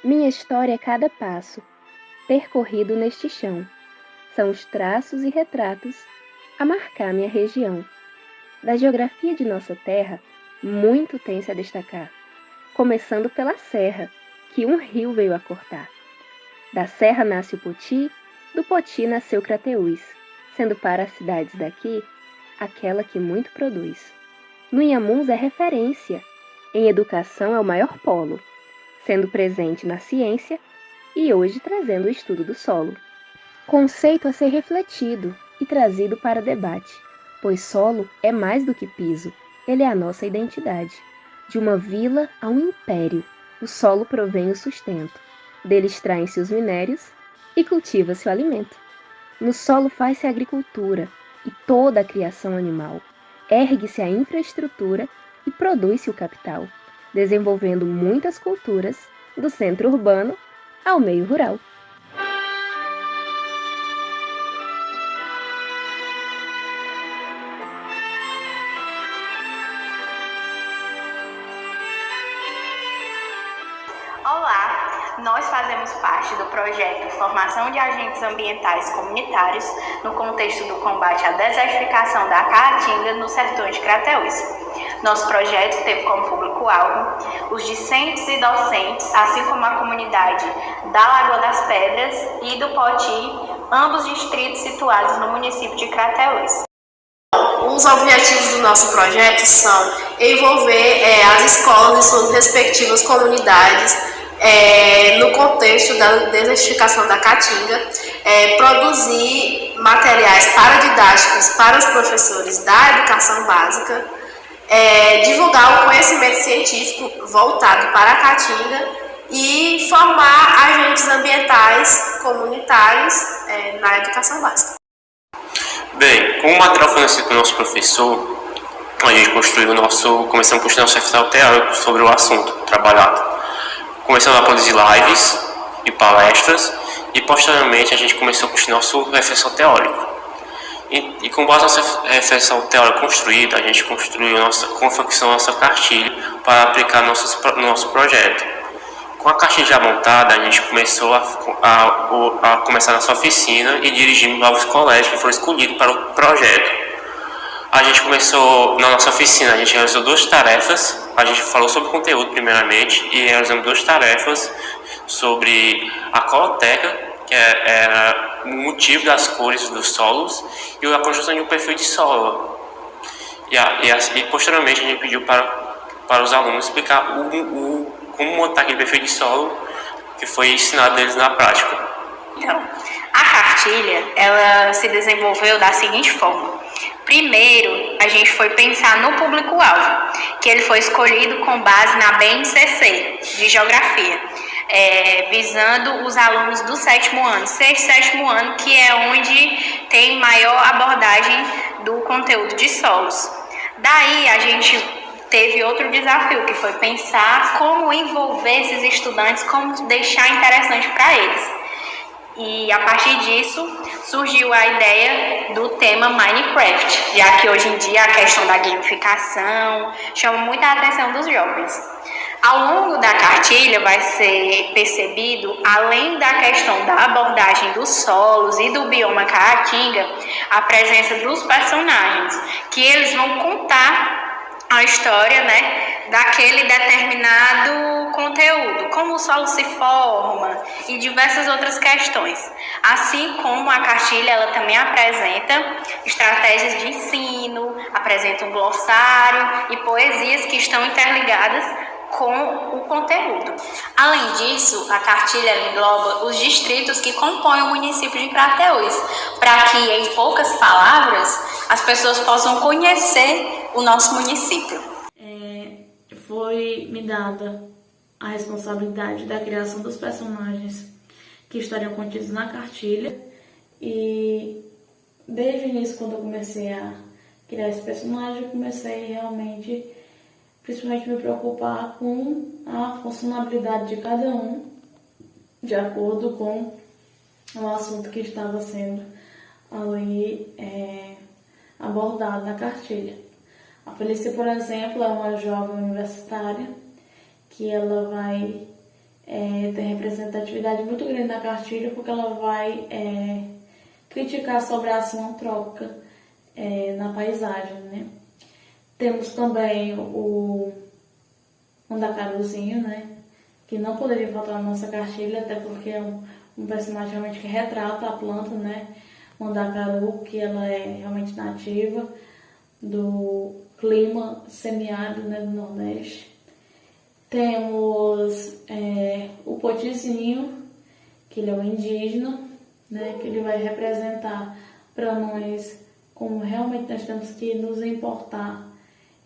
Minha história é cada passo percorrido neste chão. São os traços e retratos a marcar minha região. Da geografia de nossa terra, muito tem-se a destacar, começando pela serra, que um rio veio a cortar. Da serra nasce o Poti, do Poti nasceu Crateús, sendo para as cidades daqui, aquela que muito produz. No Inhamuns é referência, em educação é o maior polo, sendo presente na ciência e hoje trazendo o estudo do solo. Conceito a ser refletido e trazido para debate, pois solo é mais do que piso, ele é a nossa identidade. De uma vila a um império, o solo provém o sustento, dele extraem-se os minérios e cultiva-se o alimento. No solo faz-se a agricultura e toda a criação animal, ergue-se a infraestrutura e produz-se o capital, desenvolvendo muitas culturas, do centro urbano ao meio rural. Olá, nós fazemos parte do projeto Formação de Agentes Ambientais Comunitários no contexto do combate à desertificação da Caatinga no sertão de Crateús. Nosso projeto teve como público-alvo os discentes e docentes, assim como a comunidade da Lagoa das Pedras e do Poti, ambos distritos situados no município de Crateús. Os objetivos do nosso projeto são envolver as escolas e suas respectivas comunidades no contexto da desertificação da Caatinga, produzir materiais paradidáticos para os professores da educação básica, divulgar o conhecimento científico voltado para a Caatinga e formar agentes ambientais comunitários na educação básica. Bem, como o material fornecido pelo nosso professor, a gente começamos a construir nosso reflexão teórico sobre o assunto trabalhado. Começamos a produzir lives e palestras e posteriormente a gente começou a construir nosso reflexão teórico. E com base na nossa reflexão teórica construída, a gente confeccionou nossa cartilha para aplicar no nosso projeto. Com a cartilha já montada, a gente começou a começar nossa oficina e dirigimos novos colégios que foram escolhidos para o projeto. A gente começou, na nossa oficina, a gente realizou 2 tarefas. A gente falou sobre conteúdo primeiramente e realizamos 2 tarefas sobre a coloteca, que era o motivo das cores dos solos, e a construção de um perfil de solo. E posteriormente a gente pediu para os alunos explicar como montar aquele perfil de solo que foi ensinado deles na prática. Então, a cartilha, ela se desenvolveu da seguinte forma. Primeiro, a gente foi pensar no público-alvo, que ele foi escolhido com base na BNCC, de Geografia, visando os alunos do 7º ano, 6º e 7º ano, que é onde tem maior abordagem do conteúdo de solos. Daí, a gente teve outro desafio, que foi pensar como envolver esses estudantes, como deixar interessante para eles. E a partir disso surgiu a ideia do tema Minecraft, já que hoje em dia a questão da gamificação chama muita atenção dos jovens. Ao longo da cartilha vai ser percebido, além da questão da abordagem dos solos e do bioma Caatinga, a presença dos personagens, que eles vão contar a história, daquele determinado conteúdo, como o solo se forma e diversas outras questões. Assim como a cartilha, ela também apresenta estratégias de ensino, apresenta um glossário e poesias que estão interligadas com o conteúdo. Além disso, a cartilha engloba os distritos que compõem o município de Crateús, para que, em poucas palavras, as pessoas possam conhecer o nosso município. Foi me dada a responsabilidade da criação dos personagens que estariam contidos na cartilha, e desde o início, quando eu comecei a criar esse personagem, eu comecei realmente, principalmente, me preocupar com a funcionalidade de cada um, de acordo com o assunto que estava sendo ali abordado na cartilha. A Felícia, por exemplo, é uma jovem universitária que ela vai tem representatividade muito grande na cartilha, porque ela vai criticar sobre a ação antrópica na paisagem, né? Temos também o Mandacaruzinho, né? Que não poderia faltar na nossa cartilha, até porque é um personagem realmente que retrata a planta, né? Mandacaru, que ela é realmente nativa do clima semiárido, né, do Nordeste. Temos o Potizinho, que ele é um indígena, né? Que ele vai representar para nós como realmente nós temos que nos importar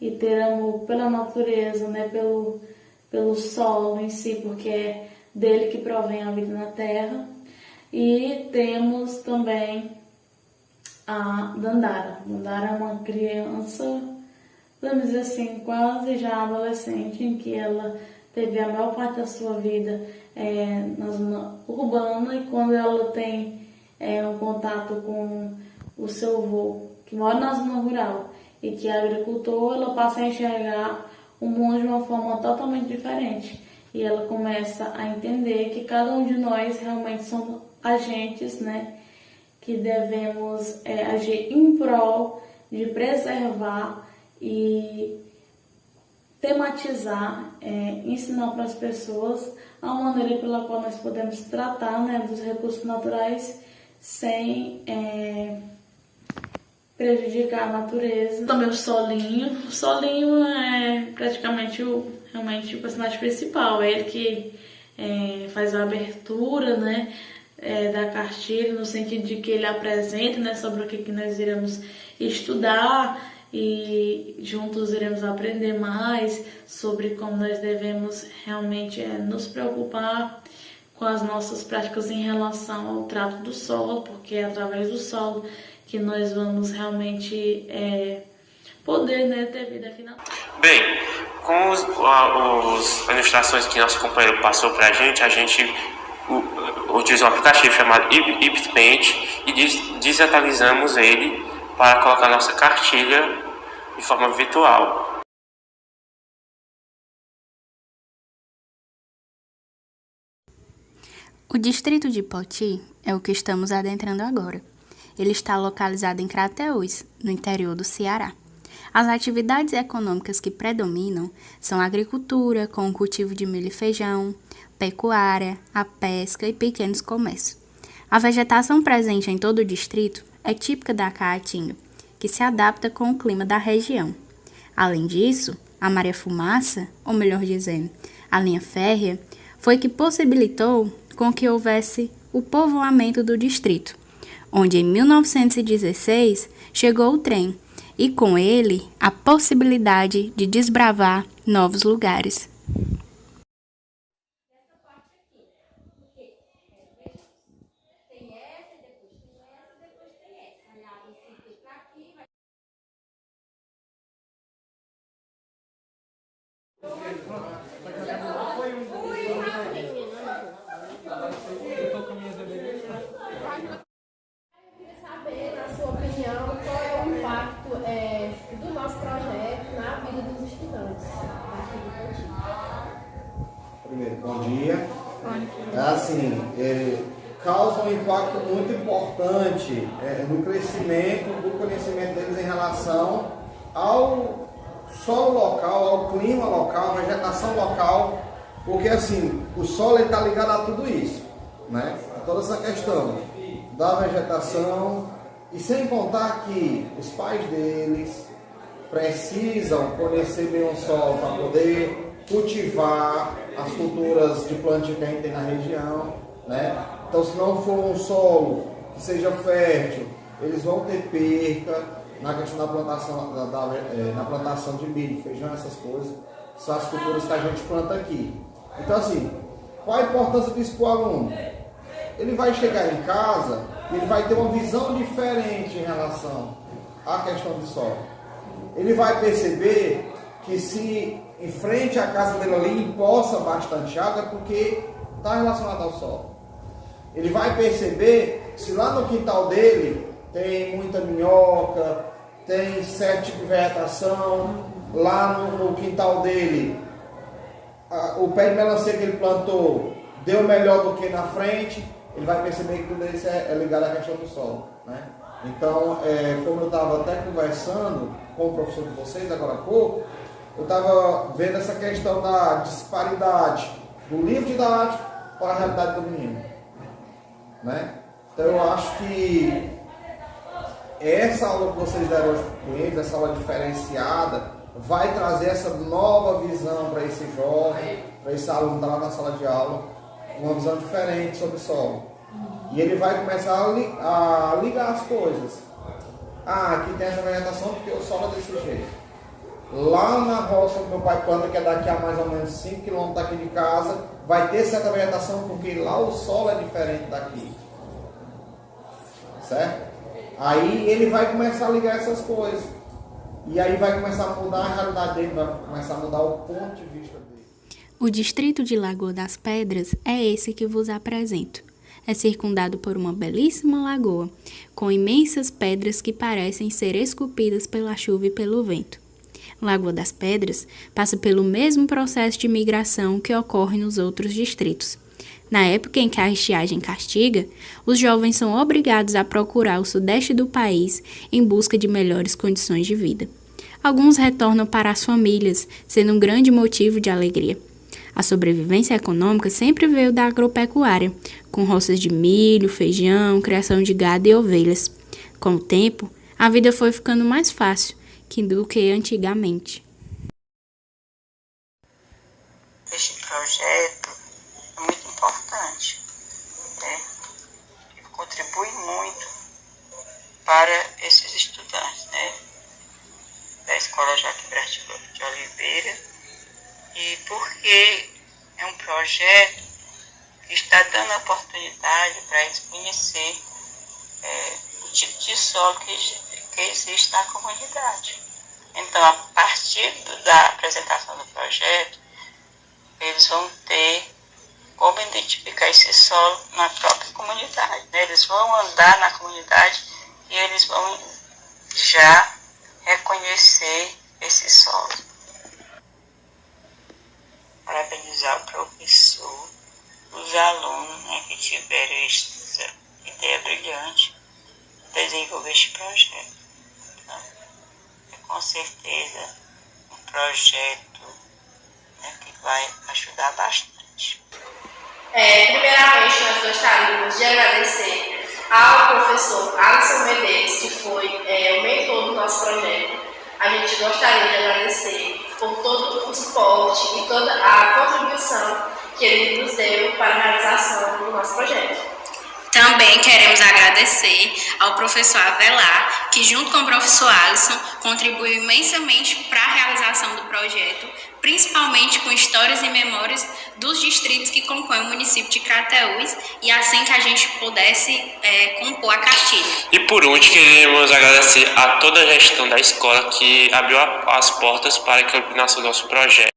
e ter amor pela natureza, né? Pelo solo em si, porque é dele que provém a vida na terra. E temos também a Dandara. Dandara é uma criança, vamos dizer assim, quase já adolescente, em que ela teve a maior parte da sua vida na zona urbana, e quando ela tem um contato com o seu avô, que mora na zona rural e que é agricultor, ela passa a enxergar o mundo de uma forma totalmente diferente. E ela começa a entender que cada um de nós realmente somos agentes, né? Que devemos agir em prol de preservar e tematizar, ensinar para as pessoas a maneira pela qual nós podemos tratar, né, dos recursos naturais sem prejudicar a natureza. Também o Solinho. O Solinho é praticamente realmente o personagem principal. É ele que faz a abertura, né, da cartilha, no sentido de que ele apresenta, né, sobre o que nós iremos estudar, e juntos iremos aprender mais sobre como nós devemos realmente nos preocupar com as nossas práticas em relação ao trato do solo, porque é através do solo que nós vamos realmente poder, né, ter vida final. Bem, com as ilustrações que nosso companheiro passou para a gente utiliza um aplicativo chamado IbitPaint e desatualizamos ele para colocar nossa cartilha de forma virtual. O distrito de Poti é o que estamos adentrando agora. Ele está localizado em Crateús, no interior do Ceará. As atividades econômicas que predominam são a agricultura, com o cultivo de milho e feijão, pecuária, a pesca e pequenos comércios. A vegetação presente em todo o distrito é típica da caatinga, que se adapta com o clima da região. Além disso, a maré-fumaça, ou melhor dizendo, a linha férrea, foi que possibilitou com que houvesse o povoamento do distrito, onde em 1916 chegou o trem, e com ele a possibilidade de desbravar novos lugares. Saber, na sua opinião, qual é o impacto do nosso projeto na vida dos estudantes aqui do Poti. Primeiro, bom dia. Causa um impacto muito importante no crescimento do conhecimento deles em relação ao solo local, ao clima local, à vegetação local, porque assim, o solo está ligado a tudo isso, né? A toda essa questão da vegetação, e sem contar que os pais deles precisam conhecer bem o solo para poder cultivar as culturas de plantio que a gente tem na região, né? Então, se não for um solo que seja fértil, eles vão ter perca na questão da plantação, na plantação de milho, feijão, essas coisas, que são as culturas que a gente planta aqui. Então, assim, qual a importância disso para o aluno? Ele vai chegar em casa e ele vai ter uma visão diferente em relação à questão do solo. Ele vai perceber que se em frente à casa dele ali empoça bastante água, é porque está relacionado ao solo. Ele vai perceber que se lá no quintal dele tem muita minhoca, tem certo tipo de vegetação, lá no quintal dele o pé de melancia que ele plantou deu melhor do que na frente, ele vai perceber que tudo isso é ligado à questão do solo, né? Então, como eu estava até conversando com o professor de vocês agora há pouco, eu estava vendo essa questão da disparidade do livro didático para a realidade do menino, né? Então eu acho que essa aula que vocês deram hoje com eles, essa aula diferenciada, vai trazer essa nova visão para esse jovem, para esse aluno que está lá na sala de aula, uma visão diferente sobre o solo. E ele vai começar a ligar as coisas. Aqui tem essa vegetação porque o solo é desse jeito. Lá na roça que meu pai planta, que é daqui a mais ou menos 5 km daqui de casa, vai ter certa vegetação porque lá o solo é diferente daqui. Certo? Aí ele vai começar a ligar essas coisas. E aí vai começar a mudar a realidade dele, vai começar a mudar o ponto de vista dele. O distrito de Lagoa das Pedras é esse que vos apresento. É circundado por uma belíssima lagoa, com imensas pedras que parecem ser esculpidas pela chuva e pelo vento. Lagoa das Pedras passa pelo mesmo processo de migração que ocorre nos outros distritos. Na época em que a estiagem castiga, os jovens são obrigados a procurar o sudeste do país em busca de melhores condições de vida. Alguns retornam para as famílias, sendo um grande motivo de alegria. A sobrevivência econômica sempre veio da agropecuária, com roças de milho, feijão, criação de gado e ovelhas. Com o tempo, a vida foi ficando mais fácil do que antigamente. Este projeto é muito importante, né? Ele contribui muito para esses estudantes, né? Da Escola Joaquim Bertilo de Oliveira, e porque é um projeto que está dando oportunidade para eles conhecer o tipo de solo que existe na comunidade. Então, a partir da apresentação do projeto, eles vão ter como identificar esse solo na própria comunidade, né? Eles vão andar na comunidade e eles vão já reconhecer esse solo. Parabenizar o professor, os alunos, né, que tiveram essa ideia brilhante de desenvolver este projeto. Então, é com certeza um projeto, né, que vai ajudar bastante. Primeiramente, nós gostaríamos de agradecer ao professor Alisson Medeiros, que foi o mentor do nosso projeto. A gente gostaria de agradecer por todo o suporte e toda a contribuição que ele nos deu para a realização do nosso projeto. Também queremos agradecer ao professor Avelar, que junto com o professor Alisson contribuiu imensamente para a realização do projeto, principalmente com histórias e memórias dos distritos que compõem o município de Crateús, e assim que a gente pudesse compor a cartilha. E por último, queremos agradecer a toda a gestão da escola que abriu as portas para que eu nasça o nosso projeto.